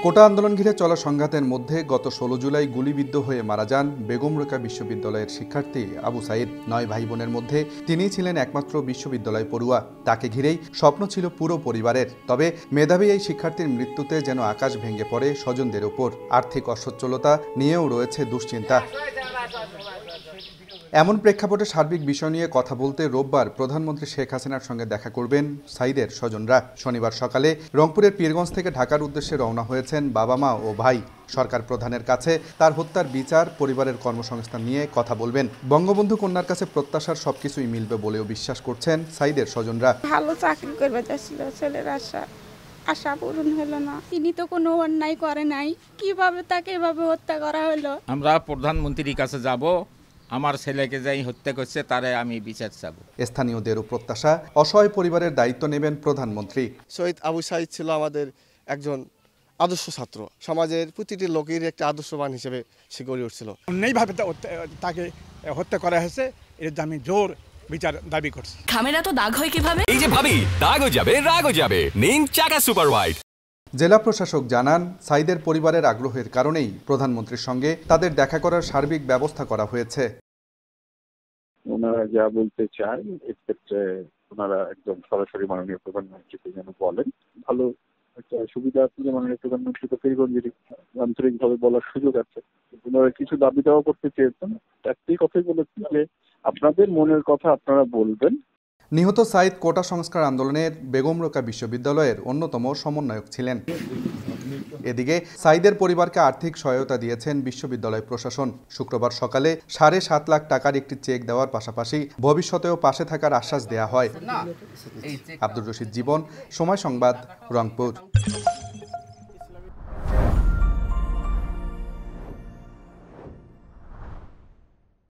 কোটা আন্দোলন ঘিরে চলা সংঘাতের মধ্যে গত 16 জুলাই গুলিবিদ্ধ হয়ে মারা যান বেগম রোকেয়া বিশ্ববিদ্যালয়ের শিক্ষার্থী আবু সাইদ। 9 ভাই বোনের মধ্যে তিনিই ছিলেন একমাত্র বিশ্ববিদ্যালয় পড়ুয়া। তাকে ঘিরেই স্বপ্ন ছিল পুরো পরিবারের। তবে মেধাবী এই শিক্ষার্থীর মৃত্যুতে যেন আকাশ ভেঙে পড়ে স্বজনদের ওপর। আর্থিক অসচ্ছলতা নিয়েও রয়েছে দুশ্চিন্তা। এমন প্রেক্ষাপটে সার্বিক বিষয় নিয়ে কথা বলতে রোববার প্রধানমন্ত্রী শেখ হাসিনার সঙ্গে দেখা করবেন সাইদের স্বজনরা। শনিবার সকালে রংপুরের পীরগঞ্জ থেকে ঢাকার উদ্দেশ্যে রওনা হয়েছেন বাবা মা ও ভাই। সরকার প্রধানের কাছে তার হত্যার বিচার, পরিবারের কর্মসংস্থান নিয়ে কথা বলবেন। বঙ্গবন্ধু কন্যার কাছে প্রত্যাশার সবকিছুই মিলবে বলেও বিশ্বাস করছেন সাইদের স্বজনরা। ভালো চাকরি করবে যাচ্ছিল, ছেলের আশা পূরণ হলো না। তিনি তো কোনো অন্যায় করে নাই, কিভাবে তাকে এভাবে হত্যা করা হলো? আমরা প্রধানমন্ত্রীর কাছে যাব, আমার ছেলেকে যাই হত্যা করছে তারে আমি বিচার চাব। স্থানীয়দেরও প্রত্যাশা, অসহায় পরিবারের দায়িত্ব নেবেন প্রধানমন্ত্রী। শহীদ আবু সাইদ ছিল আমাদের একজন আদর্শ ছাত্র, সমাজের প্রতিটি লোকের একটা আদর্শবান হিসেবে সে গড়ে উঠছিল। অন্যায়ভাবে তাকে হত্যা করা হয়েছে, এর আমি জোর বিচার দাবি করছি। খামেরা তো দাগ হয় কিভাবে? এই যে ভাবি, দাগও যাবে রাগও যাবে, নিন চাকা সুপার হোয়াইট। জেলা প্রশাসক জানান, সাইদের পরিবারের আগ্রহের কারণেই প্রধানমন্ত্রীর সঙ্গে তাদের দেখা করার সার্বিক ব্যবস্থা করা হয়েছে। ওনারা যা বলতে চান এক্ষেত্রে ওনারা একদম সরাসরি মাননীয় প্রধানমন্ত্রীকে যেন বলেন। ভালো একটা সুবিধা আছে যে মাননীয় প্রধানমন্ত্রী তো ফেরগঞ্জের আন্তরিকভাবে বলার সুযোগ আছে। ওনারা কিছু দাবি দাওয়া করতে চেয়েছেন, একটাই কথাই বলেছেন যে আপনাদের মনের কথা আপনারা বলবেন। নিহত সাইদ কোটা সংস্কার আন্দোলনের বেগম রোকেয়া বিশ্ববিদ্যালয়ের অন্যতম সমন্বয়ক ছিলেন। এদিকে সাইদের পরিবারকে আর্থিক সহায়তা দিয়েছেন বিশ্ববিদ্যালয় প্রশাসন। শুক্রবার সকালে 7.5 লাখ টাকার একটি চেক দেওয়ার পাশাপাশি ভবিষ্যতেও পাশে থাকার আশ্বাস দেওয়া হয়। আব্দুর রশিদ জীবন, সময় সংবাদ, রংপুর।